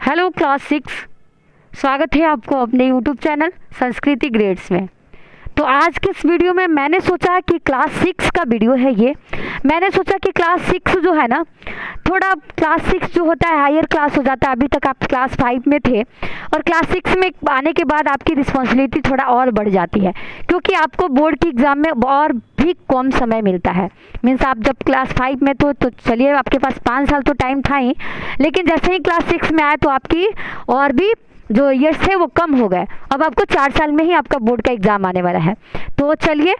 Hello class 6, स्वागत है आपको अपने यूट्यूब चैनल संस्कृति ग्रेड्स में। तो आज के इस वीडियो में मैंने सोचा कि क्लास 6 का वीडियो है ये। मैंने सोचा कि क्लास 6 जो है ना, थोड़ा क्लास 6 जो होता है हायर क्लास हो जाता है। अभी तक आप क्लास 5 में थे और क्लास 6 में आने के बाद आपकी रिस्पॉन्सिबिलिटी थोड़ा और बढ़ जाती है, क्योंकि आपको बोर्ड की एग्ज़ाम में और भी कम समय मिलता है। मीन्स आप जब क्लास 5 में तो चलिए आपके पास 5 साल तो टाइम था ही, लेकिन जैसे ही क्लास 6 में आए तो आपकी और भी जो ईयर्स थे वो कम हो गए। अब आपको 4 साल में ही आपका बोर्ड का एग्ज़ाम आने वाला है। तो चलिए,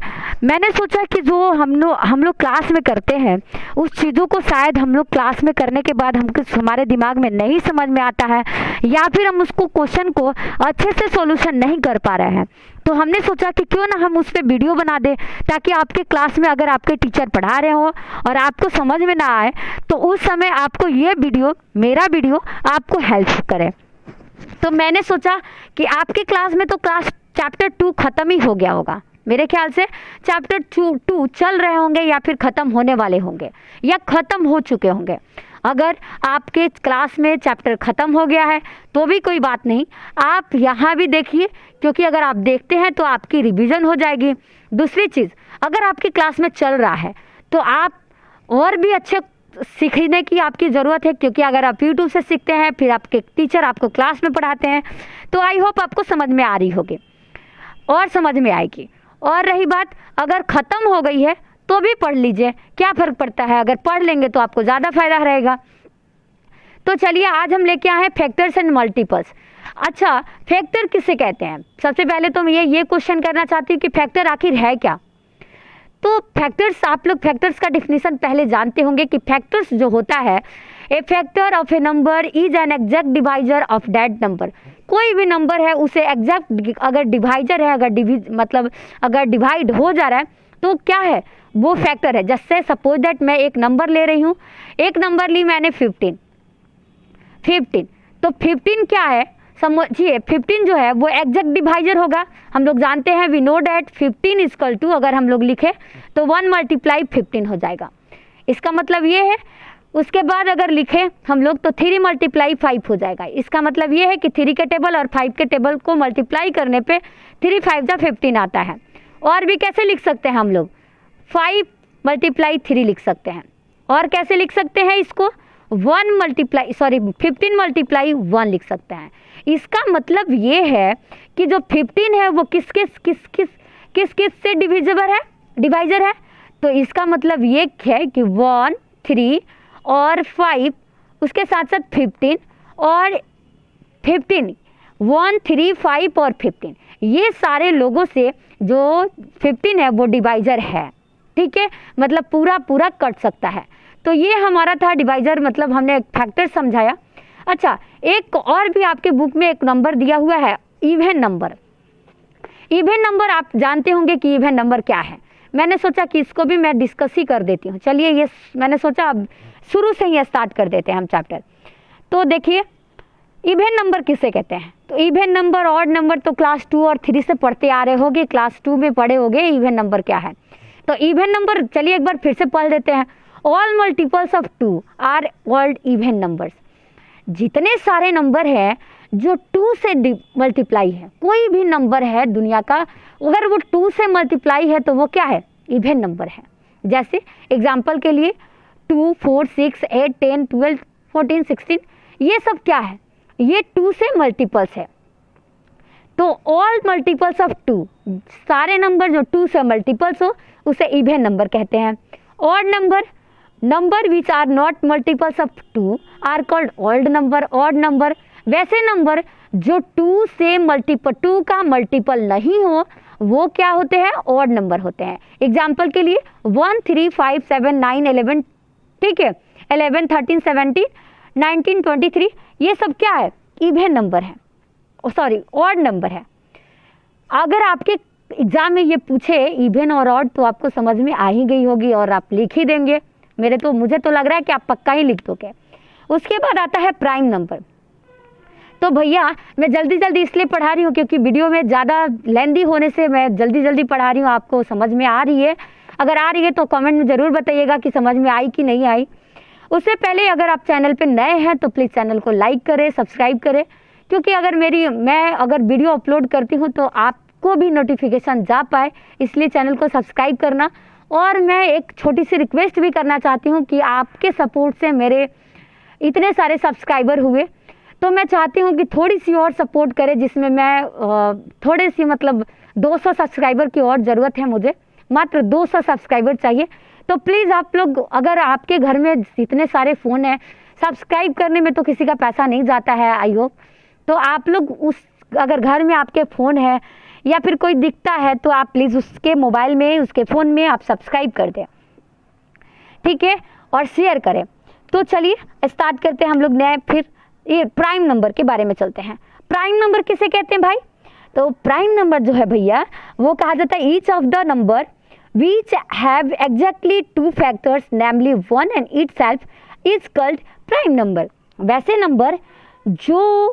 मैंने सोचा कि जो हम लोग क्लास में करते हैं उस चीज़ों को शायद हम लोग क्लास में करने के बाद हमारे दिमाग में नहीं समझ में आता है, या फिर हम उसको क्वेश्चन को अच्छे से सॉल्यूशन नहीं कर पा रहे हैं। तो हमने सोचा कि क्यों ना हम उस पर वीडियो बना दें, ताकि आपके क्लास में अगर आपके टीचर पढ़ा रहे हो और आपको समझ में ना आए तो उस समय आपको ये वीडियो, मेरा वीडियो आपको हेल्प करे। तो मैंने सोचा कि आपके क्लास में तो क्लास चैप्टर 2 ख़त्म ही हो गया होगा। मेरे ख्याल से चैप्टर 2 चल रहे होंगे या फिर ख़त्म होने वाले होंगे या ख़त्म हो चुके होंगे। अगर आपके क्लास में चैप्टर ख़त्म हो गया है तो भी कोई बात नहीं, आप यहाँ भी देखिए, क्योंकि अगर आप देखते हैं तो आपकी रिवीजन हो जाएगी। दूसरी चीज़, अगर आपकी क्लास में चल रहा है तो आप और भी अच्छे सीखने की आपकी ज़रूरत है, क्योंकि अगर आप YouTube से सीखते हैं फिर आपके टीचर आपको क्लास में पढ़ाते हैं, तो आई होप आपको समझ में आ रही होगी और समझ में आएगी। और रही बात, अगर ख़त्म हो गई है तो भी पढ़ लीजिए, क्या फ़र्क पड़ता है, अगर पढ़ लेंगे तो आपको ज़्यादा फायदा रहेगा। तो चलिए, आज हम लेके आए हैं फैक्टर्स एंड मल्टीपल्स। अच्छा, फैक्टर किसे कहते हैं? सबसे पहले तो मैं ये क्वेश्चन करना चाहती हूँ कि फैक्टर आखिर है क्या। तो फैक्टर्स, आप लोग फैक्टर्स का डिफिनीशन पहले जानते होंगे कि फैक्टर्स जो होता है, a factor of a number is an exact divisor of that number. कोई भी नंबर है उसे एग्जैक्ट अगर डिवाइजर है, अगर डिवाइड हो जा रहा है तो क्या है, वो फैक्टर है। जैसे सपोज दैट मैं एक नंबर ले रही हूँ, एक नंबर ली मैंने 15, तो 15 क्या है समझिए, 15 जो है वो एग्जैक्ट डिवाइजर होगा। हम लोग जानते हैं, we know that 15 equal to, अगर हम लोग लिखे तो 1 मल्टीप्लाई 15 हो जाएगा। इसका मतलब ये है। उसके बाद अगर लिखे हम लोग तो 3 मल्टीप्लाई 5 हो जाएगा। इसका मतलब ये है कि 3 के टेबल और 5 के टेबल को मल्टीप्लाई करने पे 3 5 जा 15 आता है। और भी कैसे लिख सकते हैं हम लोग, 5 मल्टीप्लाई 3 लिख सकते हैं। और कैसे लिख सकते हैं इसको, 15 मल्टीप्लाई 1 लिख सकते हैं। इसका मतलब ये है कि जो 15 है वो किस से डिवाइजर है। तो इसका मतलब ये है कि 1 3 और 5, उसके साथ साथ 15 और 15, 1 3 5 और 15, ये सारे लोगों से जो 15 है वो डिवाइजर है। ठीक है, मतलब पूरा कट सकता है। तो ये हमारा था डिवाइजर, मतलब हमने एक फैक्टर समझाया। अच्छा, एक और भी आपके बुक में एक नंबर दिया हुआ है, इवन नंबर। इवन नंबर आप जानते होंगे कि इवन नंबर क्या है। मैंने सोचा कि इसको भी मैं डिस्कस ही कर देती हूँ। चलिए, ये मैंने सोचा अब शुरू से ही स्टार्ट कर देते हैं हम चैप्टर। तो देखिए, इवन नंबर किसे कहते हैं। तो इवन नंबर, ऑड नंबर तो क्लास 2 और 3 से पढ़ते आ रहे होगे, क्लास 2 में पढ़े होगे इवन नंबर क्या है। तो इवन नंबर चलिए एक बार फिर से पढ़ लेते हैं। All multiples of 2 are called even numbers. जितने सारे नंबर हैं जो 2 से मल्टीप्लाई है, कोई भी नंबर है दुनिया का, अगर वो 2 से मल्टीप्लाई है तो वो क्या है, इवन नंबर है। जैसे एग्जांपल के लिए 2 4 6 8 10 12 14 16, ये सब क्या है, ये 2 से मल्टीपल्स है। तो ऑल मल्टीपल्स ऑफ 2, सारे नंबर जो 2 से मल्टीपल्स हो उसे इवन नंबर कहते हैं। Odd number which are not multiples of 2 are called odd number. Odd number वैसे नंबर जो 2 का मल्टीपल नहीं हो वो क्या होते हैं, ऑड नंबर होते हैं। एग्जाम्पल के लिए 1 3 5 7 9 11, ठीक है, 11 13 17 19 23, ये सब क्या है, इवन नंबर है, ऑड नंबर है। अगर आपके एग्जाम में ये पूछे इवन और ऑड तो आपको समझ में आ ही गई होगी और आप लिख ही देंगे। मुझे तो लग रहा है कि आप पक्का ही लिख दोगे। उसके बाद आता है प्राइम नंबर। तो भैया मैं जल्दी इसलिए पढ़ा रही हूँ क्योंकि वीडियो में ज़्यादा लेंदी होने से मैं जल्दी पढ़ा रही हूँ। आपको समझ में आ रही है? अगर आ रही है तो कमेंट में ज़रूर बताइएगा कि समझ में आई कि नहीं आई। उससे पहले अगर आप चैनल पे नए हैं तो प्लीज़ चैनल को लाइक करें, सब्सक्राइब करें, क्योंकि अगर मैं अगर वीडियो अपलोड करती हूँ तो आपको भी नोटिफिकेशन जा पाए, इसलिए चैनल को सब्सक्राइब करना। और मैं एक छोटी सी रिक्वेस्ट भी करना चाहती हूँ कि आपके सपोर्ट से मेरे इतने सारे सब्सक्राइबर हुए, तो मैं चाहती हूँ कि थोड़ी सी और सपोर्ट करें, जिसमें मैं थोड़ी सी मतलब 200 सब्सक्राइबर की और ज़रूरत है मुझे, मात्र 200 सब्सक्राइबर चाहिए। तो प्लीज़ आप लोग, अगर आपके घर में इतने सारे फ़ोन हैं, सब्सक्राइब करने में तो किसी का पैसा नहीं जाता है, आई होप। तो आप लोग अगर घर में आपके फ़ोन है या फिर कोई दिखता है तो आप प्लीज़ उसके मोबाइल में, उसके फ़ोन में आप सब्सक्राइब कर दें, ठीक है, और शेयर करें। तो चलिए स्टार्ट करते हैं हम लोग नए। फिर ये प्राइम नंबर के बारे में चलते हैं। प्राइम नंबर किसे कहते हैं भाई? तो प्राइम नंबर जो है भैया, वो कहा जाता है each of the number which have exactly 2 factors namely 1 and itself is called prime number. वैसे नंबर जो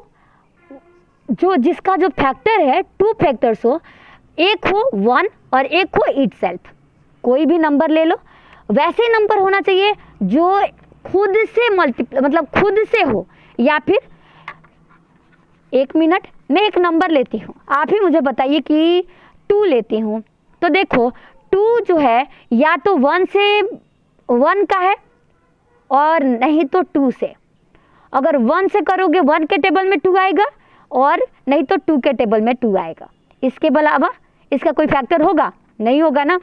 जिसका जो फैक्टर है 2 फैक्टर्स हो, एक हो 1 और एक हो इटसेल्फ। कोई भी नंबर ले लो, वैसे नंबर होना चाहिए जो खुद से मतलब खुद से हो। या फिर एक मिनट, मैं एक नंबर लेती हूँ, आप ही मुझे बताइए कि 2 लेती हूँ, तो देखो 2 जो है या तो 1 का है और नहीं तो 2 से। अगर 1 से करोगे 1 के टेबल में 2 आएगा, और नहीं तो 2 के टेबल में 2 आएगा। इसके अलावा इसका कोई फैक्टर होगा? नहीं होगा ना।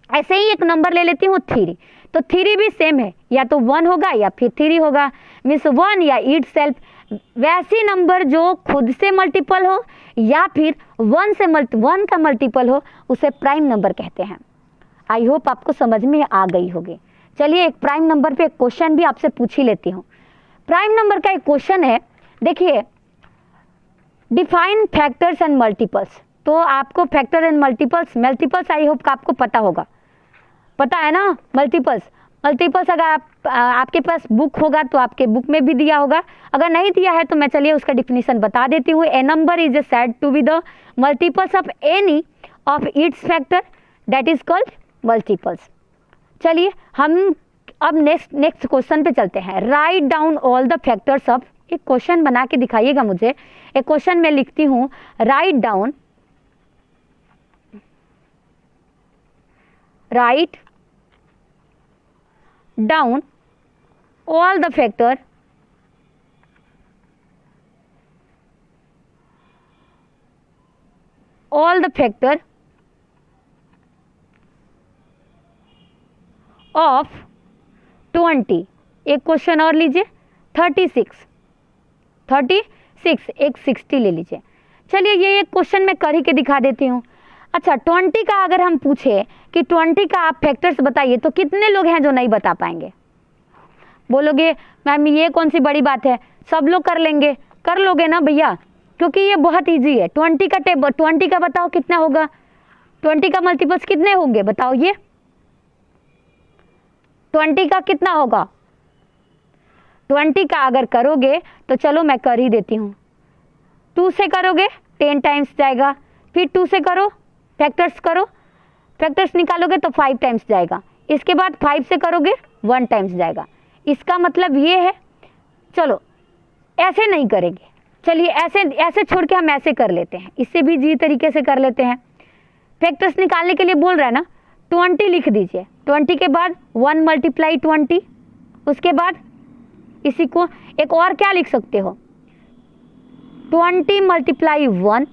ऐसे ही एक नंबर ले लेती हूँ 3, तो 3 भी सेम है, या तो 1 होगा या फिर 3 होगा, मीन्स 1 या इटसेल्फ। वैसी नंबर जो खुद से मल्टीपल हो या फिर 1 का मल्टीपल हो, उसे प्राइम नंबर कहते हैं। आई होप आपको समझ में आ गई होगी। चलिए एक प्राइम नंबर पे एक क्वेश्चन भी आपसे पूछ ही लेती हूँ। प्राइम नंबर का एक क्वेश्चन है, देखिए, डिफाइन फैक्टर्स एंड मल्टीपल्स। तो आपको factor and multiples I hope का आपको पता होगा, पता है ना। मल्टीपल्स अगर आपके पास बुक होगा तो आपके बुक में भी दिया होगा, अगर नहीं दिया है तो मैं चलिए उसका डिफिनीशन बता देती हूँ। A number is said to be the multiples of any of its factor, that is called multiples. चलिए हम अब नेक्स्ट क्वेश्चन पे चलते हैं। Write down all the factors of, एक क्वेश्चन बना के दिखाइएगा मुझे। एक क्वेश्चन में लिखती हूँ, राइट डाउन all the factor of 20। एक क्वेश्चन और लीजिए, 36, एक 60 ले लीजिए। चलिए ये एक क्वेश्चन मैं कर ही के दिखा देती हूँ। अच्छा, 20 का अगर हम पूछे कि 20 का आप फैक्टर्स बताइए, तो कितने लोग हैं जो नहीं बता पाएंगे? बोलोगे मैम ये कौन सी बड़ी बात है, सब लोग कर लेंगे। कर लोगे ना भैया, क्योंकि ये बहुत इजी है। 20 का बताओ कितना होगा, 20 का मल्टीपल्स कितने होंगे बताओ। ये 20 का कितना होगा? 20 का अगर करोगे तो चलो मैं कर ही देती हूँ। 2 से करोगे 10 टाइम्स जाएगा, फिर 2 से करो, फैक्टर्स निकालोगे तो 5 टाइम्स जाएगा। इसके बाद 5 से करोगे 1 टाइम्स जाएगा। इसका मतलब ये है, चलो ऐसे नहीं करेंगे, चलिए ऐसे छोड़ के हम ऐसे कर लेते हैं, इससे भी जी तरीके से कर लेते हैं। फैक्टर्स निकालने के लिए बोल रहा है ना, 20 लिख दीजिए, 20 के बाद 1 मल्टीप्लाई 20, उसके बाद इसी को एक और क्या लिख सकते हो, 20 मल्टीप्लाई 1।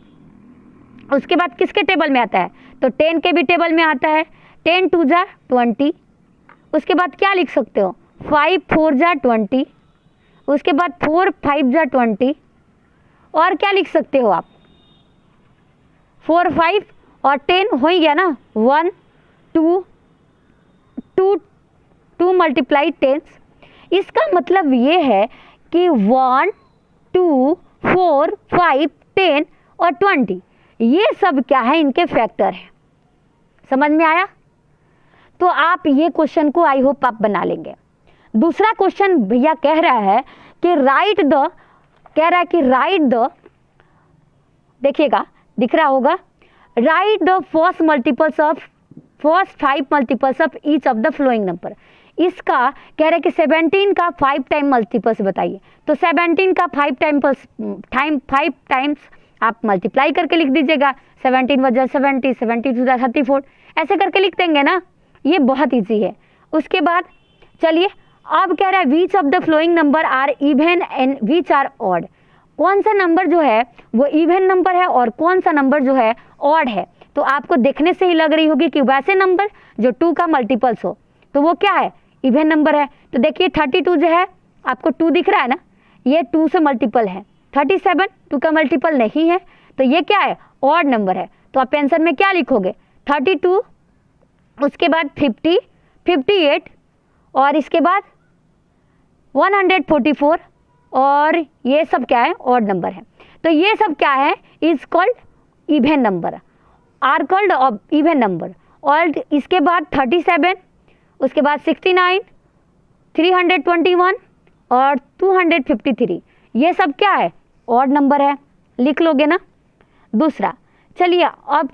उसके बाद किसके टेबल में आता है, तो 10 के भी टेबल में आता है, 10 2 जा 20। उसके बाद क्या लिख सकते हो, 5 4 जा 20। उसके बाद 4 5 जा 20। और क्या लिख सकते हो आप, 4 5 और 10 हो ही गया ना, 1 2 मल्टीप्लाई 10। इसका मतलब ये है कि 1 2 4 5 10 और 20 ये सब क्या है, इनके फैक्टर हैं। समझ में आया? तो आप ये क्वेश्चन को आई होप आप बना लेंगे। दूसरा क्वेश्चन भैया कह रहा है कि राइट द, देखिएगा दिख रहा होगा, right the first 5 multiples of each of the following number. इसका कह रहे कि 17 का 5 टाइम मल्टीपल्स बताइए। तो 17 का 5 टाइम्स आप मल्टीप्लाई करके लिख दीजिएगा। 17 वजह 70, 72 34, ऐसे करके लिख देंगे ना, ये बहुत ईजी है। उसके बाद चलिए अब कह रहा है which of the following number are even and which are odd. कौन सा नंबर जो है वो इवन नंबर है और कौन सा नंबर जो है ऑड है। तो आपको देखने से ही लग रही होगी कि वैसे नंबर जो 2 का मल्टीपल्स हो तो वो क्या है, इवन नंबर है। तो देखिए 32 जो है आपको 2 दिख रहा है ना, ये 2 से मल्टीपल है। 37 2 का मल्टीपल नहीं है, तो ये क्या है, ऑड नंबर है। तो आप आंसर में क्या लिखोगे, 32, उसके बाद 50, 58 और इसके बाद 144, और ये सब क्या है, ऑड नंबर है। तो ये सब क्या है, is called even number, are called even number. और इसके बाद 37, उसके बाद 69, 321 और 253, ये सब क्या है, ऑड नंबर है, लिख लोगे ना। दूसरा चलिए अब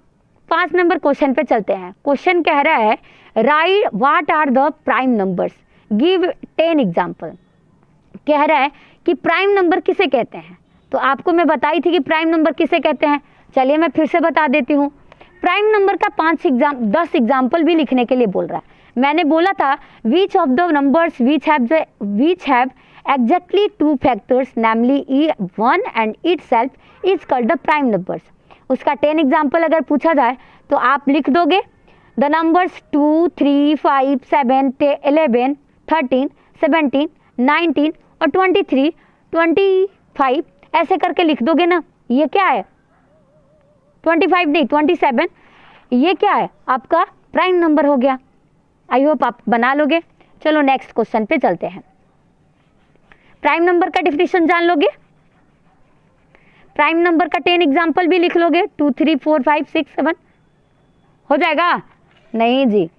5 नंबर क्वेश्चन पे चलते हैं। क्वेश्चन कह रहा है right what are the prime numbers, give 10 example. कह रहा है कि प्राइम नंबर किसे कहते हैं। तो आपको मैं बताई थी कि प्राइम नंबर किसे कहते हैं, चलिए मैं फिर से बता देती हूँ। प्राइम नंबर का 10 एग्जाम्पल भी लिखने के लिए बोल रहा है। मैंने बोला था which of the numbers which have exactly 2 factors namely 1 and itself is called the prime numbers. उसका 10 एग्जाम्पल अगर पूछा जाए तो आप लिख दोगे द नंबर्स 2, 3, 5, 7, 11, 13, 17, 19 और 23, 25, ऐसे करके लिख दोगे ना। ये क्या है, 25 नहीं 27, ये क्या है आपका प्राइम नंबर हो गया। आई होप आप बना लोगे। चलो नेक्स्ट क्वेश्चन पे चलते हैं। प्राइम नंबर का डिफिनीशन जान लोगे, प्राइम नंबर का 10 एग्जाम्पल भी लिख लोगे, 2, 3, 4, 5, 6, 7 हो जाएगा। नहीं जी,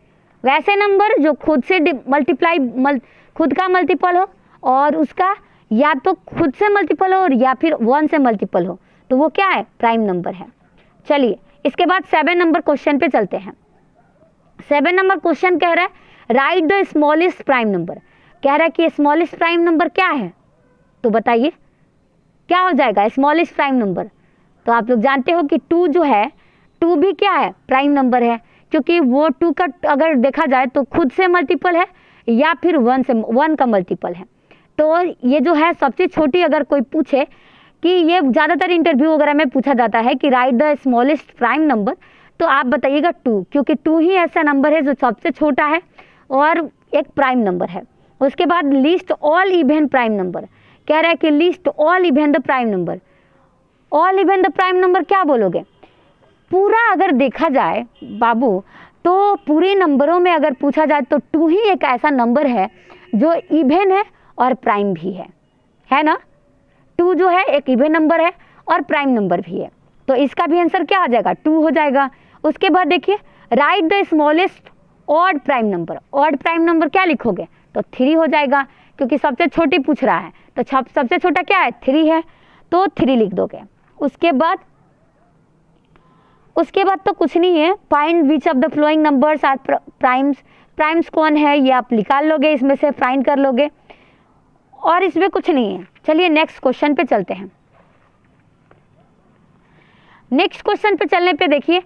वैसे नंबर जो खुद से खुद का मल्टीपल हो और उसका या तो खुद से मल्टीपल हो और या फिर 1 से मल्टीपल हो, तो वो क्या है, प्राइम नंबर है। चलिए इसके बाद 7 नंबर क्वेश्चन पे चलते हैं। 7 नंबर क्वेश्चन कह रहा है right the smallest prime number. कह रहा है कि स्मॉलेस्ट प्राइम नंबर क्या है, तो बताइए क्या हो जाएगा स्मॉलेस्ट प्राइम नंबर। तो आप लोग जानते हो कि 2 जो है, 2 भी क्या है, प्राइम नंबर है, क्योंकि वो 2 का अगर देखा जाए तो खुद से मल्टीपल है या फिर 1 का मल्टीपल है। तो ये जो है सबसे छोटी, अगर कोई पूछे कि ये ज़्यादातर इंटरव्यू वगैरह में पूछा जाता है कि right the smallest prime number, तो आप बताइएगा 2, क्योंकि 2 ही ऐसा नंबर है जो सबसे छोटा है और एक प्राइम नंबर है। उसके बाद list all even prime number. कह रहा है कि list all even the prime number. All even the prime number क्या बोलोगे, पूरा अगर देखा जाए बाबू तो पूरे नंबरों में अगर पूछा जाए तो 2 ही एक ऐसा नंबर है जो इवन है और प्राइम भी है ना। 2 जो है एक इवन नंबर है और प्राइम नंबर भी है, तो इसका भी आंसर क्या आ जाएगा, 2 हो जाएगा। उसके बाद देखिए right the smallest odd prime number. Odd prime number क्या लिखोगे, तो 3 हो जाएगा, क्योंकि सबसे छोटी पूछ रहा है, तो सबसे छोटा क्या है, 3 है, तो 3 लिख दोगे। उसके बाद तो कुछ नहीं है, find which of the following numbers are primes. Primes कौन है ये आप निकाल लोगे, इसमें से फाइंड कर लोगे, और इसमें कुछ नहीं है। चलिए नेक्स्ट क्वेश्चन पे चलते हैं। नेक्स्ट क्वेश्चन पे चलने पे देखिए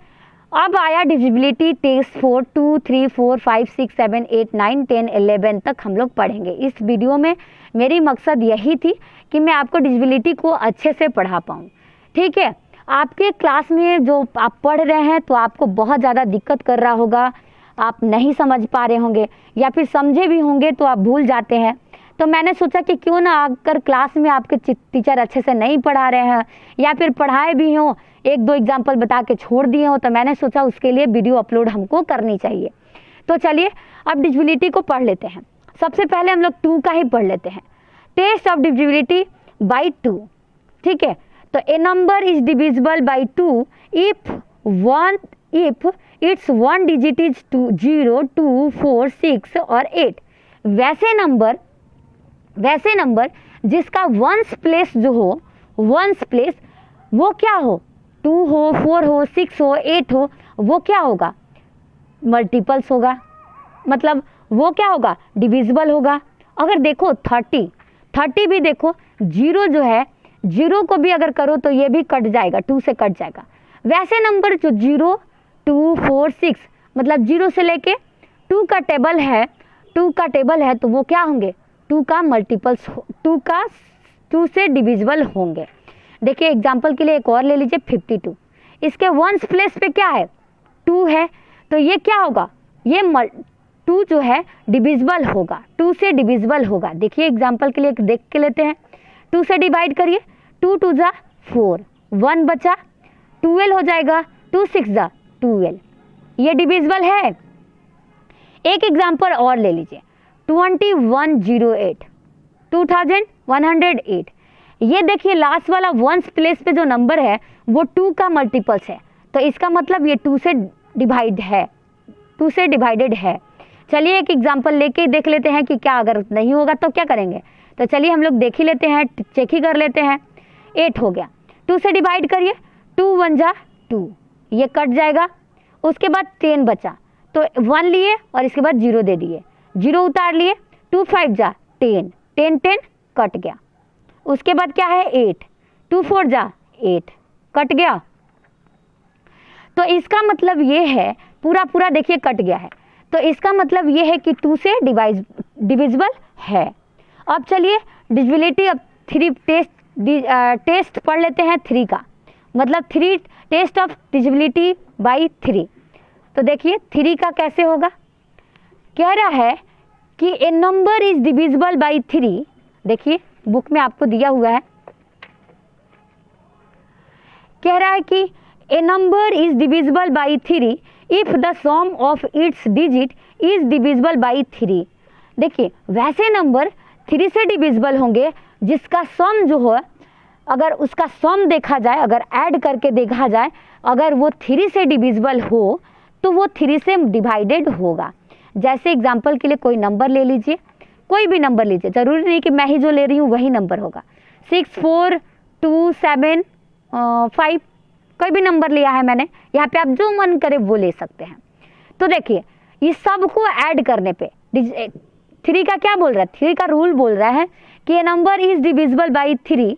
अब आया डिविजिबिलिटी टेस्ट 4, 2, 3, 4, 5, 6, 7, 8, 9, 10, 11 तक हम लोग पढ़ेंगे। इस वीडियो में मेरी मकसद यही थी कि मैं आपको डिविजिबिलिटी को अच्छे से पढ़ा पाऊँ। ठीक है, आपके क्लास में जो आप पढ़ रहे हैं तो आपको बहुत ज़्यादा दिक्कत कर रहा होगा, आप नहीं समझ पा रहे होंगे या फिर समझे भी होंगे तो आप भूल जाते हैं। तो मैंने सोचा कि क्यों ना अगर क्लास में आपके टीचर अच्छे से नहीं पढ़ा रहे हैं या फिर पढ़ाए भी हों, 1-2 एग्जाम्पल बता के छोड़ दिए हो, तो मैंने सोचा उसके लिए वीडियो अपलोड हमको करनी चाहिए। तो चलिए अब डिविजिबिलिटी को पढ़ लेते हैं। सबसे पहले हम लोग 2 का ही पढ़ लेते हैं, टेस्ट ऑफ डिविजिबिलिटी बाई 2। ठीक है, तो a number is divisible by 2 if its 1 digit is 0, 2, 4, 6 और 8। वैसे नंबर जिसका वंस प्लेस जो हो, वंस प्लेस वो क्या हो, 2 हो, 4 हो, 6 हो, 8 हो, वो क्या होगा, मल्टीपल्स होगा। मतलब वो क्या होगा, डिविजिबल होगा। अगर देखो 30 भी देखो, जीरो जो है, जीरो को भी अगर करो तो ये भी कट जाएगा, 2 से कट जाएगा। वैसे नंबर जो 0, 2, 4, 6 मतलब 0 से लेके 2 का टेबल है, 2 का टेबल है तो वो क्या होंगे, 2 का मल्टीपल्स, 2 से डिविजिबल होंगे। देखिए एग्जाम्पल के लिए एक और ले लीजिए 52, इसके वंस प्लेस पे क्या है, 2 है, तो ये क्या होगा, ये 2 जो है डिविजिबल होगा, 2 से डिविजिबल होगा। देखिए एग्जाम्पल के लिए देख के लेते हैं, 2 से डिवाइड करिए, 2 2 जा 4, 1 बचा, 12 हो जाएगा, 2 6 जा 12, ये डिविजिबल है। एक एग्जाम्पल और ले लीजिए 2108, 2108, ये देखिए लास्ट वाला वंस प्लेस पे जो नंबर है वो 2 का मल्टीपल्स है, तो इसका मतलब ये 2 से डिवाइड है, 2 से डिवाइडेड है। चलिए एक एग्जाम्पल लेके देख लेते हैं कि क्या अगर नहीं होगा तो क्या करेंगे। तो चलिए हम लोग देख ही लेते हैं, चेक ही कर लेते हैं। 8 हो गया, 2 से डिवाइड करिए, 2 1 जा 2, ये कट जाएगा। उसके बाद 10 बचा, तो 1 लिए और इसके बाद 0 दे दिए, 0 उतार लिए, 2 5 जा 10, 10 10 कट गया। उसके बाद क्या है 8, 2 4 जा 8, कट गया। तो इसका मतलब ये है, पूरा देखिए कट गया है, तो इसका मतलब ये है कि 2 से डिविजिबल है। अब चलिए डिविजिबिलिटी, अब 3 टेस्ट पढ़ लेते हैं 3 का, मतलब 3 टेस्ट ऑफ डिविजिबिलिटी बाई 3। तो देखिए 3 का कैसे होगा, कह रहा है कि a number is divisible by 3, देखिए बुक में आपको दिया हुआ है, कह रहा है कि a number is divisible by 3 if the sum of its digit is divisible by 3। देखिए वैसे नंबर 3 से डिविजिबल होंगे जिसका सम जो हो, अगर उसका सम देखा जाए, अगर ऐड करके देखा जाए, अगर वो 3 से डिविजिबल हो तो वो 3 से डिवाइडेड होगा। जैसे एग्जाम्पल के लिए कोई नंबर ले लीजिए, कोई भी नंबर लीजिए, ज़रूरी नहीं कि मैं ही जो ले रही हूँ वही नंबर होगा, 6 4 2 7 5, कोई भी नंबर लिया है मैंने, यहाँ पे आप जो मन करे वो ले सकते हैं। तो देखिए इस सब को ऐड करने पे 3 का क्या बोल रहा है, 3 का रूल बोल रहा है कि a number is divisible by 3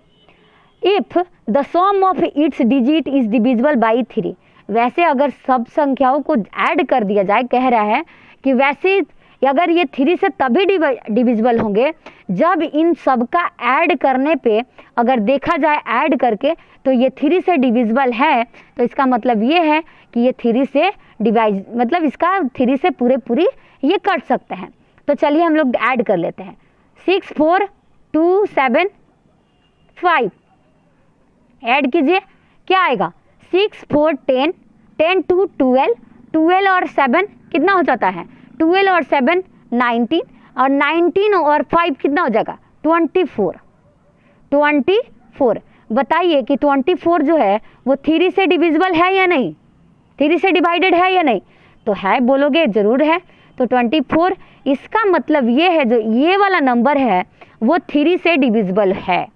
if the sum of its digit is divisible by 3। वैसे अगर सब संख्याओं को ऐड कर दिया जाए, कह रहा है कि वैसे अगर ये 3 से तभी डिविजिबल होंगे जब इन सब का ऐड करने पे अगर देखा जाए ऐड करके तो ये 3 से डिविजिबल है, तो इसका मतलब ये है कि ये 3 से डिवाइड, मतलब इसका 3 से पूरी ये कट सकते हैं। तो चलिए हम लोग ऐड कर लेते हैं, 6 4 2 7 5, ऐड कीजिए, क्या आएगा 6 4 10, 10 2 12, 12 और 7 कितना हो जाता है, 12 और 7 19, और 19 और 5 कितना हो जाएगा 24। बताइए कि 24 जो है वो 3 से डिविजिबल है या नहीं, 3 से डिवाइडेड है या नहीं, तो है बोलोगे, ज़रूर है। तो 24, इसका मतलब ये है जो ये वाला नंबर है वो 3 से डिविजिबल है।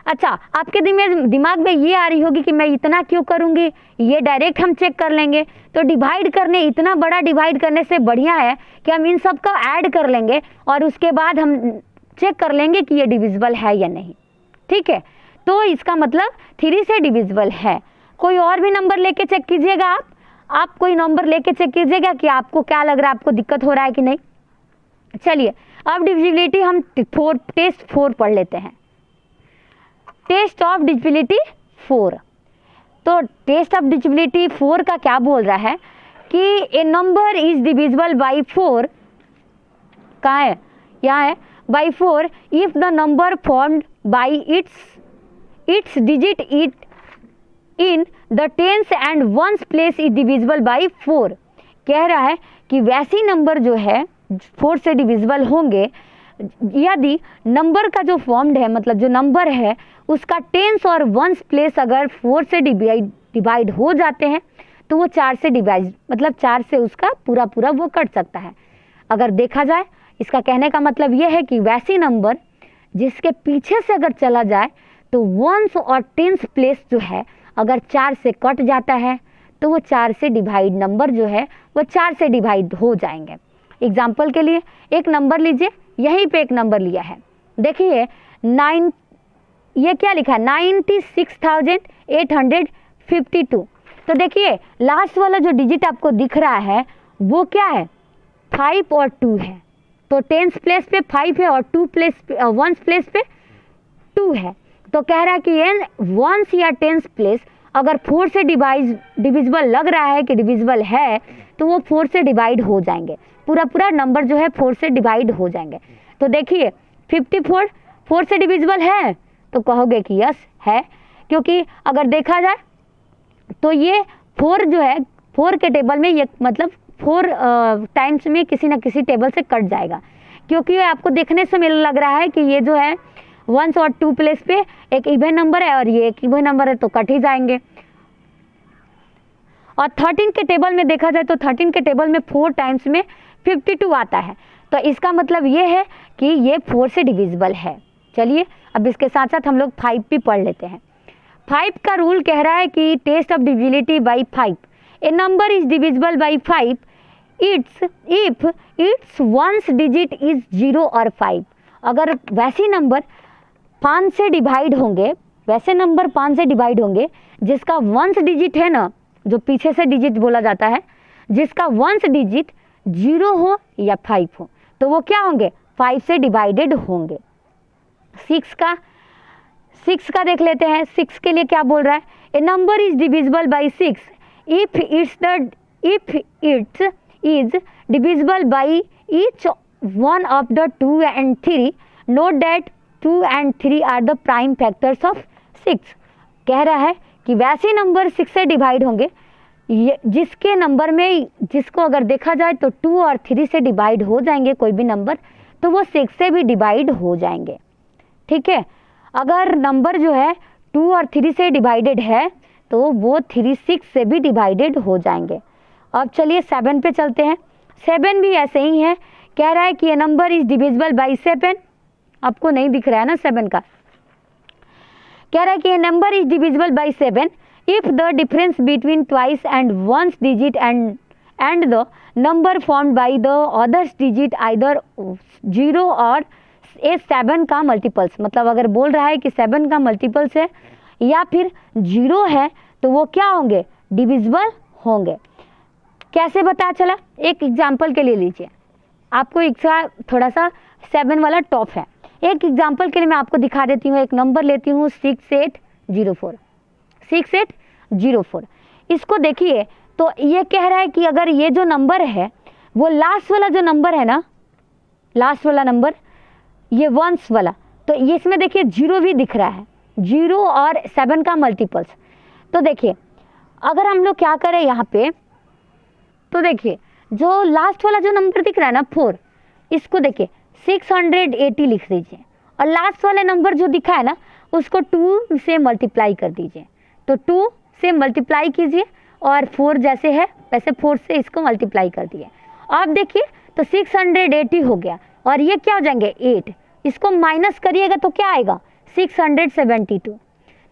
अच्छा, आपके दिमाग में ये आ रही होगी कि मैं इतना क्यों करूँगी, ये डायरेक्ट हम चेक कर लेंगे। तो डिवाइड करने, इतना बड़ा डिवाइड करने से बढ़िया है कि हम इन सब का ऐड कर लेंगे और उसके बाद हम चेक कर लेंगे कि ये डिविजिबल है या नहीं। ठीक है, तो इसका मतलब 3 से डिविजिबल है। कोई और भी नंबर लेके चेक कीजिएगा, आप कोई नंबर लेके चेक कीजिएगा कि आपको क्या लग रहा है, आपको दिक्कत हो रहा है कि नहीं। चलिए अब डिविजिबिलिटी हम टेस्ट 4 पढ़ लेते हैं, टेस्ट ऑफ डिविजिबिलिटी 4। तो टेस्ट ऑफ डिविजिबिलिटी 4 का क्या बोल रहा है कि a number is divisible by 4, कहाँ है, यहाँ है, by 4 if the number formed by its digit in the tens and ones place is divisible by 4। कह रहा है कि वैसी नंबर जो है 4 से डिविजिबल होंगे यदि नंबर का जो फॉर्म्ड है, मतलब जो नंबर है उसका टेंस और वंस प्लेस अगर 4 से डिवाइड हो जाते हैं तो वो 4 से डिवाइड, मतलब 4 से उसका पूरा वो कट सकता है। अगर देखा जाए, इसका कहने का मतलब ये है कि वैसी नंबर जिसके पीछे से अगर चला जाए तो वंस और टेंस प्लेस जो है अगर 4 से कट जाता है तो वो 4 से डिवाइड नंबर जो है वो 4 से डिवाइड हो जाएंगे। एग्जाम्पल के लिए एक नंबर लीजिए, यहीं पे एक नंबर लिया है, देखिए 9, ये क्या लिखा है 96,852। तो देखिए लास्ट वाला जो डिजिट आपको दिख रहा है वो क्या है 5 और 2 है, तो टेंस प्लेस पे 5 है और वंस प्लेस पे 2 है। तो कह रहा है कि ये वंस या टेंस प्लेस अगर 4 से डिविजिबल लग रहा है कि डिविजिबल है तो वो 4 से डिवाइड हो जाएंगे, पूरा नंबर जो है 4 से डिवाइड हो जाएंगे। तो देखिए 54 4 से डिविजिबल है तो कहोगे कि यस है, क्योंकि अगर देखा जाए तो ये 4 जो है 4 के टेबल में ये मतलब 4 टाइम्स में किसी न किसी टेबल से कट जाएगा, क्योंकि आपको देखने से मिल लग रहा है कि ये जो है 1 और 2 प्लेस पे एक इवन नंबर है और ये एक इवन नंबर है, तो कट ही जाएंगे। और 13 के टेबल में देखा जाए तो 13 के टेबल में 4 टाइम्स में 52 आता है, तो इसका मतलब ये है कि ये 4 से डिविजिबल है। चलिए अब इसके साथ साथ हम लोग 5 भी पढ़ लेते हैं। 5 का रूल कह रहा है कि test of divisibility by 5, a number is divisible by 5 if its ones digit is 0 और 5। अगर वैसे नंबर 5 से डिवाइड होंगे, वैसे नंबर 5 से डिवाइड होंगे जिसका वंस डिजिट है ना, जो पीछे से डिजिट बोला जाता है, जिसका वंस डिजिट 0 हो या 5 हो, तो वो क्या होंगे 5 से डिवाइडेड होंगे। 6 का देख लेते हैं। 6 के लिए क्या बोल रहा है, a number is divisible by 6 if its is divisible by each one of the 2 and 3, note that 2 and 3 are the prime factors of 6। कह रहा है कि वैसे नंबर 6 से डिवाइड होंगे जिसके नंबर में, जिसको अगर देखा जाए तो 2 और 3 से डिवाइड हो जाएंगे कोई भी नंबर, तो वो 6 से भी डिवाइड हो जाएंगे। ठीक है, अगर नंबर जो है 2 और 3 से डिवाइडेड है तो वो 3 6 से भी डिवाइडेड हो जाएंगे। अब चलिए 7 पे चलते हैं। 7 भी ऐसे ही है, कह रहा है कि ये नंबर इज डिविजिबल बाई 7, आपको नहीं दिख रहा है ना 7 का, कह रहा है कि ये number is divisible by 7 if the difference between twice and ones digit and the number formed by the others digit either 0 और 7 का मल्टीपल्स। मतलब अगर बोल रहा है कि 7 का मल्टीपल्स है या फिर 0 है तो वो क्या होंगे डिविजिबल होंगे। कैसे पता चला, एक एग्जाम्पल के लिए लीजिए, आपको इसका थोड़ा सा 7 वाला टॉप है। एक एग्जाम्पल के लिए मैं आपको दिखा देती हूँ, एक नंबर लेती हूँ 6804। इसको देखिए तो ये कह रहा है कि अगर ये जो नंबर है वो लास्ट वाला जो नंबर है ना, लास्ट वाला नंबर ये वंस वाला, तो ये इसमें देखिए 0 भी दिख रहा है, 0 और 7 का मल्टीपल्स। तो देखिए अगर हम लोग क्या करें यहाँ पे, तो देखिए जो लास्ट वाला जो नंबर दिख रहा है ना 4, इसको देखिए 680 लिख दीजिए और लास्ट वाले नंबर जो दिखा है ना उसको 2 से मल्टीप्लाई कर दीजिए। तो 2 से मल्टीप्लाई कीजिए और 4 जैसे है वैसे 4 से इसको मल्टीप्लाई कर दिए। अब देखिए तो 680 हो गया और ये क्या हो जाएंगे 8, इसको माइनस करिएगा तो क्या आएगा 672।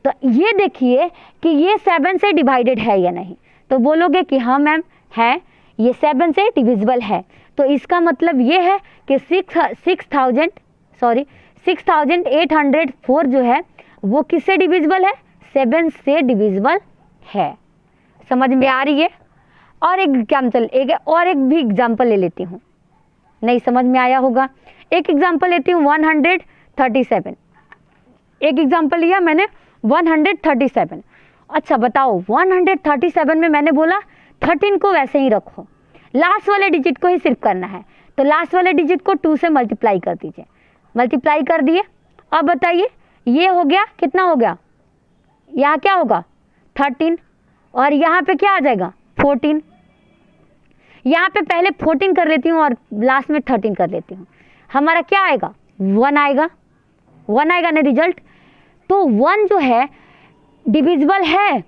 तो ये देखिए कि ये 7 से डिवाइडेड है या नहीं, तो बोलोगे कि हाँ मैम है, ये 7 से डिविजिबल है। तो इसका मतलब ये है कि 6804 जो है वो किससे डिविजिबल है 7 से डिविजिबल है। समझ में आ रही है। और एक भी एग्जाम्पल ले लेती हूँ, नहीं समझ में आया होगा। एक एग्जाम्पल लेती हूँ 137। एक एग्जाम्पल लिया मैंने 137। अच्छा बताओ 137 में मैंने बोला 13 को वैसे ही रखो, लास्ट वाले डिजिट को ही सिर्फ करना है, तो लास्ट वाले डिजिट को 2 से मल्टीप्लाई कर दीजिए। मल्टीप्लाई कर दिए, अब बताइए ये हो गया, कितना हो गया, यहाँ क्या होगा 13 और यहाँ पे क्या आ जाएगा 14। यहाँ पे पहले 14 कर लेती हूँ और लास्ट में 13 कर लेती हूँ, हमारा क्या आएगा 1 आएगा ना रिजल्ट। तो 1 जो है डिविजिबल है,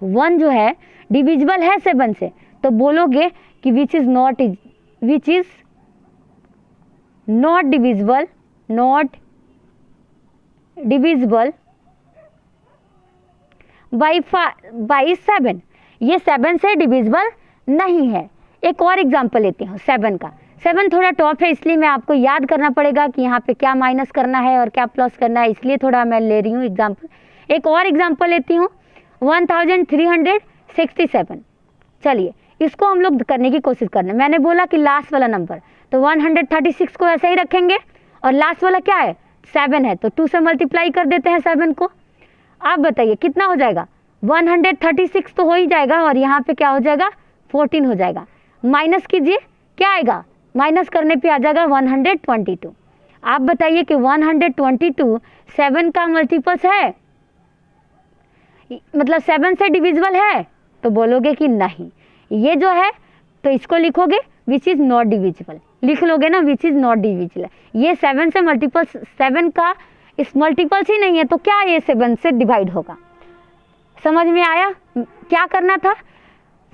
1 जो है डिविजिबल है 7 से, तो बोलोगे कि which is not divisible by 7, ये 7 से डिविजिबल नहीं है। एक और एग्जाम्पल लेती हूँ 7 का। 7 थोड़ा टॉप है, इसलिए मैं आपको याद करना पड़ेगा कि यहाँ पे क्या माइनस करना है और क्या प्लस करना है, इसलिए थोड़ा मैं ले रही हूँ एग्जाम्पल। एक और एग्जाम्पल लेती हूँ 1367। चलिए इसको हम लोग करने की कोशिश करना। मैंने बोला कि लास्ट वाला नंबर, तो 136 को ऐसे ही रखेंगे और लास्ट वाला क्या है 7 है, तो 2 से मल्टीप्लाई कर देते हैं 7 को। आप बताइए कितना हो जाएगा, 136 तो हो ही जाएगा और यहाँ पे क्या हो जाएगा 14 हो जाएगा। माइनस कीजिए, क्या आएगा, माइनस करने पे आ जाएगा 122। आप बताइए कि 122 7 का मल्टीपल्स है, मतलब 7 से डिविजिबल है, तो बोलोगे कि नहीं। ये जो है तो इसको लिखोगे विच इज़ नॉट डिविजिबल, लिख लोगे ना विच इज़ नॉट डिविजिबल। ये 7 से मल्टीपल्स, 7 का इस मल्टीपल्स ही नहीं है, तो क्या ये 7 से डिवाइड होगा। समझ में आया क्या करना था,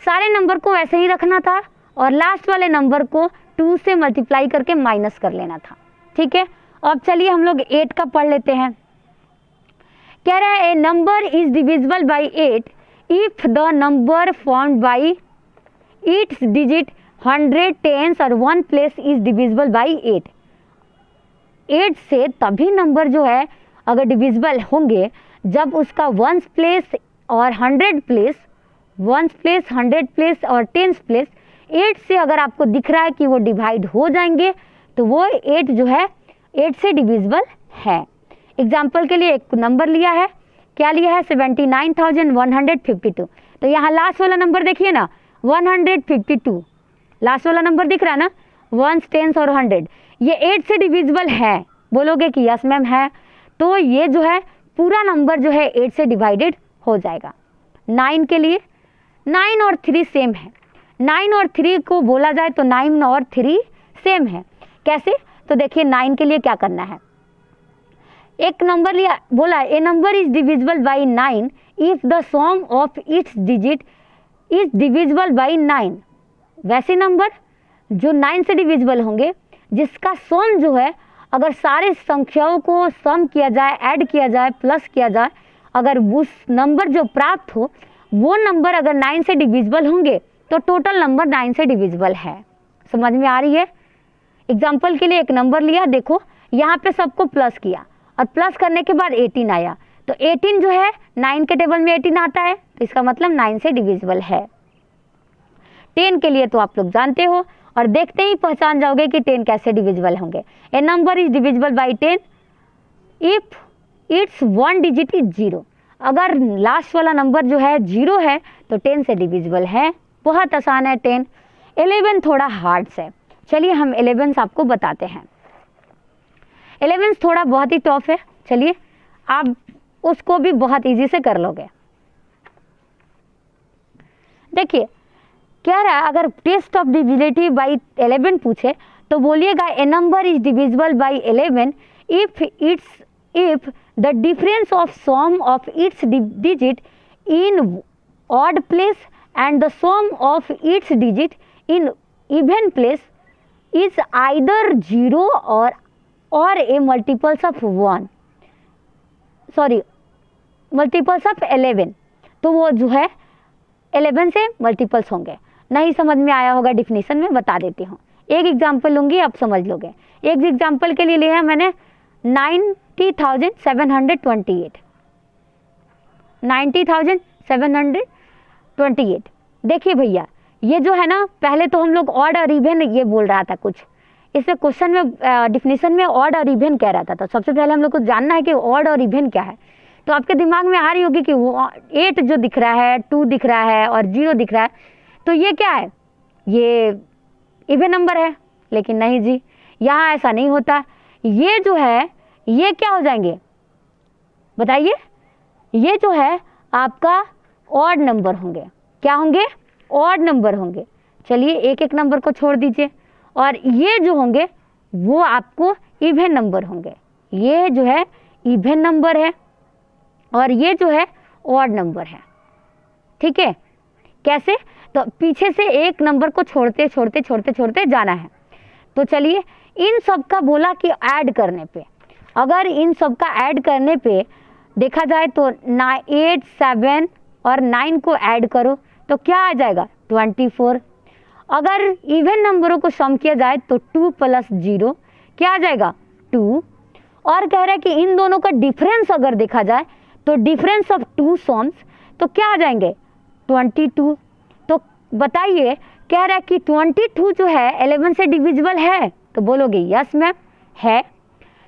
सारे नंबर को ऐसे ही रखना था और लास्ट वाले नंबर को 2 से मल्टीप्लाई करके माइनस कर लेना था। ठीक है, अब चलिए हम लोग 8 का पढ़ लेते हैं। कह रहा है a number is divisible by 8 if the number formed by its digit 100 tens और 1 प्लेस इज डिविजिबल बाई 8। 8 से तभी नंबर जो है अगर डिविजिबल होंगे जब उसका 1 प्लेस और 100 प्लेस, 1 प्लेस 100 प्लेस और 10 प्लेस 8 से अगर आपको दिख रहा है कि वो डिवाइड हो जाएंगे तो वो 8 जो है 8 से डिविजिबल है। एग्जाम्पल के लिए एक नंबर लिया है, क्या लिया है 79,152। तो यहाँ लास्ट वाला नंबर देखिए ना 152, लास्ट वाला नंबर दिख रहा है ना 1 10 और 100, ये 8 से डिविजिबल है। बोलोगे कि यस मैम है, तो ये जो है पूरा नंबर जो है 8 से डिवाइडेड हो जाएगा। 9 के लिए 9 और 3 सेम है, 9 और 3 को बोला जाए तो 9 और 3 सेम है। कैसे, तो देखिए 9 के लिए क्या करना है, एक नंबर लिया, बोला a number is divisible by 9 if the sum of its digit is divisible by 9। वैसे नंबर जो 9 से डिविजिबल होंगे जिसका सम जो है अगर सारे संख्याओं को सम किया जाए, ऐड किया जाए, प्लस किया जाए, अगर उस नंबर जो प्राप्त हो वो नंबर अगर 9 से डिविजिबल होंगे तो टोटल नंबर 9 से डिविजिबल है। समझ में आ रही है। एग्जाम्पल के लिए एक नंबर लिया, देखो यहाँ पे सबको प्लस किया और प्लस करने के बाद 18 आया, तो 18 जो है 9 के टेबल में 18 आता है, तो इसका मतलब 9 से डिविजिबल है। 10 के लिए तो आप लोग जानते हो और देखते ही पहचान जाओगे कि 10 कैसे डिविजिबल होंगे। A number is divisible by 10 if its 1 digit is 0। अगर लास्ट वाला नंबर जो है 0 है तो 10 से डिविजिबल है। बहुत आसान है 10। 11 थोड़ा हार्ड है, चलिए हम 11 आपको बताते हैं। 11 थोड़ा बहुत ही टफ है, चलिए आप उसको भी बहुत इजी से कर लोगे। देखिए क्या रहा, अगर टेस्ट ऑफ डिविजिबिलिटी बाई 11 पूछे तो बोलिएगा a number is divisible by 11 if the difference of sum of its digit in odd place and the sum of its digit in even place is either 0 or a multiples of 1, sorry multiples of 11, तो वो जो है 11 से multiples होंगे। नहीं समझ में आया होगा, डिफिनीशन में बता देती हूँ। एक एग्जाम्पल लूँगी, आप समझ लोगे। एक एग्जाम्पल के लिए लिया है मैंने 90,728, 90,728। देखिए भैया ये जो है ना, पहले तो हम लोग ऑड और इवन ये बोल रहा था कुछ, इसमें क्वेश्चन में डिफिनीशन में ऑड और इवन कह रहा था, तो सबसे पहले हम लोग को जानना है कि ऑड और इवन क्या है। तो आपके दिमाग में आ रही होगी कि वो 8 जो दिख रहा है, 2 दिख रहा है और 0 दिख रहा है, तो ये क्या है, ये इवन नंबर है। लेकिन नहीं जी, यहाँ ऐसा नहीं होता। ये जो है ये क्या हो जाएंगे बताइए, ये जो है आपका ऑड नंबर होंगे। क्या होंगे, ऑड नंबर होंगे। चलिए एक एक नंबर को छोड़ दीजिए, और ये जो होंगे वो आपको इवन नंबर होंगे। ये जो है इवन नंबर है और ये जो है ऑड नंबर है। ठीक है, कैसे, तो पीछे से एक नंबर को छोड़ते छोड़ते छोड़ते छोड़ते जाना है। तो चलिए इन सब का बोला कि ऐड करने पे, अगर इन सब का ऐड करने पे देखा जाए तो 8, 7 और 9 को ऐड करो तो क्या आ जाएगा 24, अगर इवन नंबरों को सम किया जाए तो 2 + 0 क्या आ जाएगा 2। और कह रहा है कि इन दोनों का डिफरेंस अगर देखा जाए तो डिफरेंस ऑफ 2 सम्स तो क्या आ जाएंगे 22। तो बताइए, कह रहा है कि 22 जो है 11 से डिविजिबल है, तो बोलोगे यस मैम है।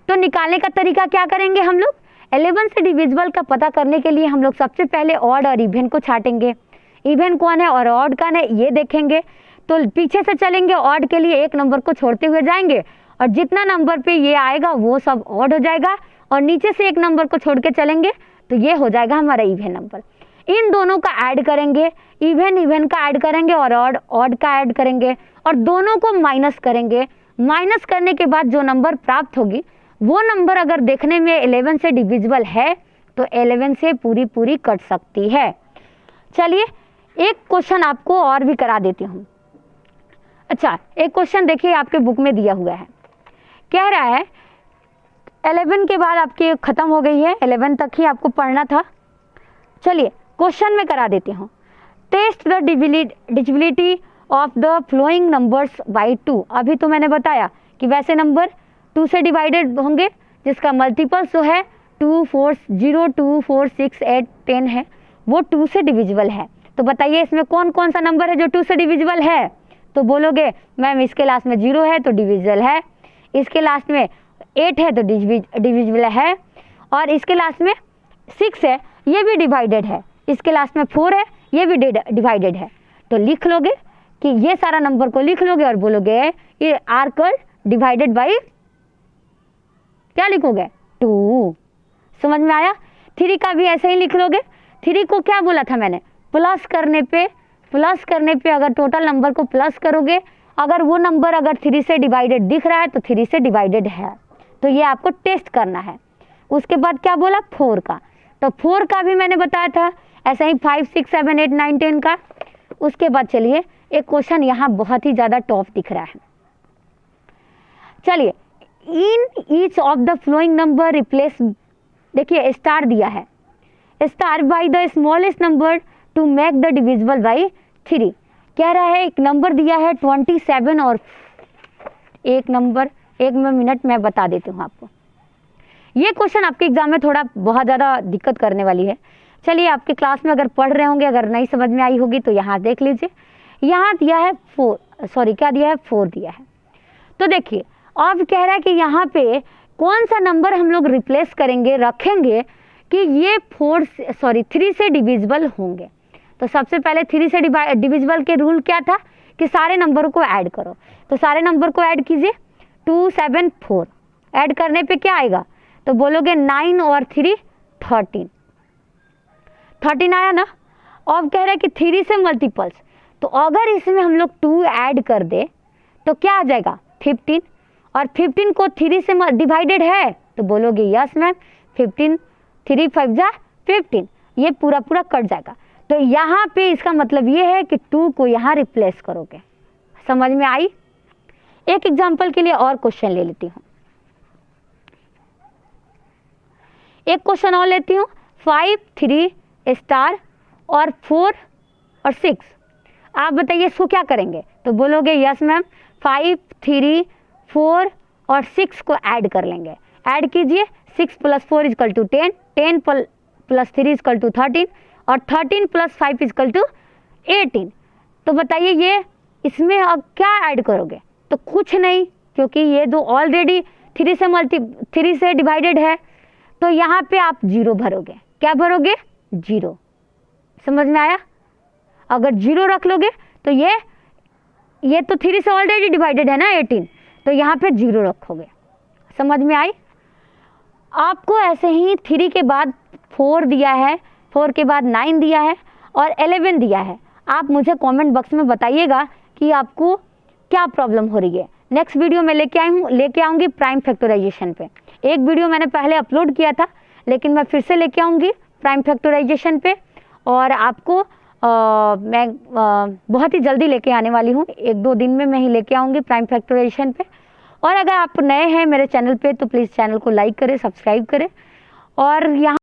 तो निकालने का तरीका क्या करेंगे हम लोग, 11 से डिविजिबल का पता करने के लिए हम लोग सबसे पहले ऑड और इवन को छाटेंगे, इवन कौन है और ऑड कौन है ये देखेंगे। तो पीछे से चलेंगे, ऑड के लिए एक नंबर को छोड़ते हुए जाएंगे और जितना नंबर पे ये आएगा वो सब ऑड हो जाएगा, और नीचे से एक नंबर को छोड़ के चलेंगे तो ये हो जाएगा हमारा इवन नंबर। इन दोनों का ऐड करेंगे, इवन का ऐड करेंगे और ऑड का ऐड करेंगे और दोनों को माइनस करेंगे। माइनस करने के बाद जो नंबर प्राप्त होगी वो नंबर अगर देखने में 11 से डिविजिबल है तो 11 से पूरी कट सकती है। चलिए एक क्वेश्चन आपको और भी करा देती हूँ। अच्छा, एक क्वेश्चन देखिए आपके बुक में दिया हुआ है, कह रहा है 11 के बाद आपकी खत्म हो गई है, 11 तक ही आपको पढ़ना था। चलिए क्वेश्चन में करा देती हूँ, test the divisibility of the following numbers by 2। अभी तो मैंने बताया कि वैसे नंबर 2 से डिवाइडेड होंगे जिसका मल्टीपल्स जो है 2, 4, 0, 2, 4, 6, 8, 10 है, वो 2 से डिविजिबल है। तो बताइए इसमें कौन कौन सा नंबर है जो 2 से डिविजिबल है, तो बोलोगे मैम इसके लास्ट में 0 है तो डिविजिबल है, इसके लास्ट में 8 है तो डिविजिबल है, और इसके लास्ट में 6 है ये भी डिवाइडेड है, इसके लास्ट में 4 है ये भी डिवाइडेड है। तो लिख लोगे कि ये सारा नंबर को लिख लोगे और बोलोगे ये आर कॉल्ड डिवाइडेड बाई, क्या लिखोगे 2। समझ में आया। 3 का भी ऐसे ही लिख लोगे। 3 को क्या बोला था मैंने, प्लस करने पे अगर टोटल नंबर को प्लस करोगे, अगर वो नंबर अगर 3 से डिवाइडेड दिख रहा है तो 3 से डिवाइडेड है, तो ये आपको टेस्ट करना है। उसके बाद क्या बोला 4 का, तो 4 का भी मैंने बताया था ऐसा ही 5, 6, 7, 8, 9, 10 का। उसके बाद चलिए एक क्वेश्चन यहाँ बहुत ही ज़्यादा टॉप दिख रहा है। चलिए, in each of the following number replace, देखिए स्टार दिया है, star by the smallest number two make the divisible by 3। कह रहा है एक नंबर दिया है 27 और एक नंबर, एक मिनट में बता देती हूँ आपको। ये क्वेश्चन आपके एग्जाम में थोड़ा बहुत ज़्यादा दिक्कत करने वाली है। चलिए आपके क्लास में अगर पढ़ रहे होंगे, अगर नहीं समझ में आई होगी तो यहाँ देख लीजिए, यहाँ दिया है 4 दिया है। तो देखिए अब कह रहा है कि यहाँ पे कौन सा नंबर हम लोग रिप्लेस करेंगे, रखेंगे कि ये 3 से डिविजिबल होंगे। तो सबसे पहले 3 से डिविजिबल के रूल क्या था कि सारे नंबरों को ऐड करो, तो सारे नंबर को ऐड कीजिए। 2, 7, 4 ऐड करने पे क्या आएगा, तो बोलोगे 9 और 3 13 आया ना। अब कह रहा है कि 3 से मल्टीपल्स, तो अगर इसमें हम लोग 2 ऐड कर दे तो क्या आ जाएगा 15, और 15 को 3 से डिवाइडेड है तो बोलोगे यस मैम 15, 3 5 जा 15, ये पूरा कट जाएगा। तो यहाँ पे इसका मतलब ये है कि 2 को यहाँ रिप्लेस करोगे। समझ में आई। एक एग्जांपल के लिए और क्वेश्चन ले लेती हूँ, एक क्वेश्चन और लेती हूँ। 5, 3 स्टार और 4 और 6, आप बताइए इसको क्या करेंगे, तो बोलोगे यस मैम 5, 3, 4 और 6 को ऐड कर लेंगे। ऐड कीजिए, 6 + 4 = 10, 10 + 3 = 13 और 13 + 5 = 18। तो बताइए ये इसमें अब क्या ऐड करोगे, तो कुछ नहीं, क्योंकि ये दो ऑलरेडी 3 से डिवाइडेड है, तो यहाँ पे आप 0 भरोगे। क्या भरोगे 0। समझ में आया। अगर 0 रख लोगे तो ये तो 3 से ऑलरेडी डिवाइडेड है ना 18, तो यहाँ पे 0 रखोगे। समझ में आई। आपको ऐसे ही 3 के बाद 4 दिया है, 4 के बाद 9 दिया है और 11 दिया है। आप मुझे कमेंट बॉक्स में बताइएगा कि आपको क्या प्रॉब्लम हो रही है। नेक्स्ट वीडियो में लेके आऊँगी प्राइम फैक्टराइजेशन पे। एक वीडियो मैंने पहले अपलोड किया था, लेकिन मैं फिर से लेके आऊँगी प्राइम फैक्टराइजेशन पे, और आपको मैं बहुत ही जल्दी लेके आने वाली हूँ। 1-2 दिन में मैं ही लेके आऊँगी प्राइम फैक्टराइजेशन पे। और अगर आप नए हैं मेरे चैनल पे तो प्लीज़ चैनल को लाइक करें, सब्सक्राइब करें, और यहाँ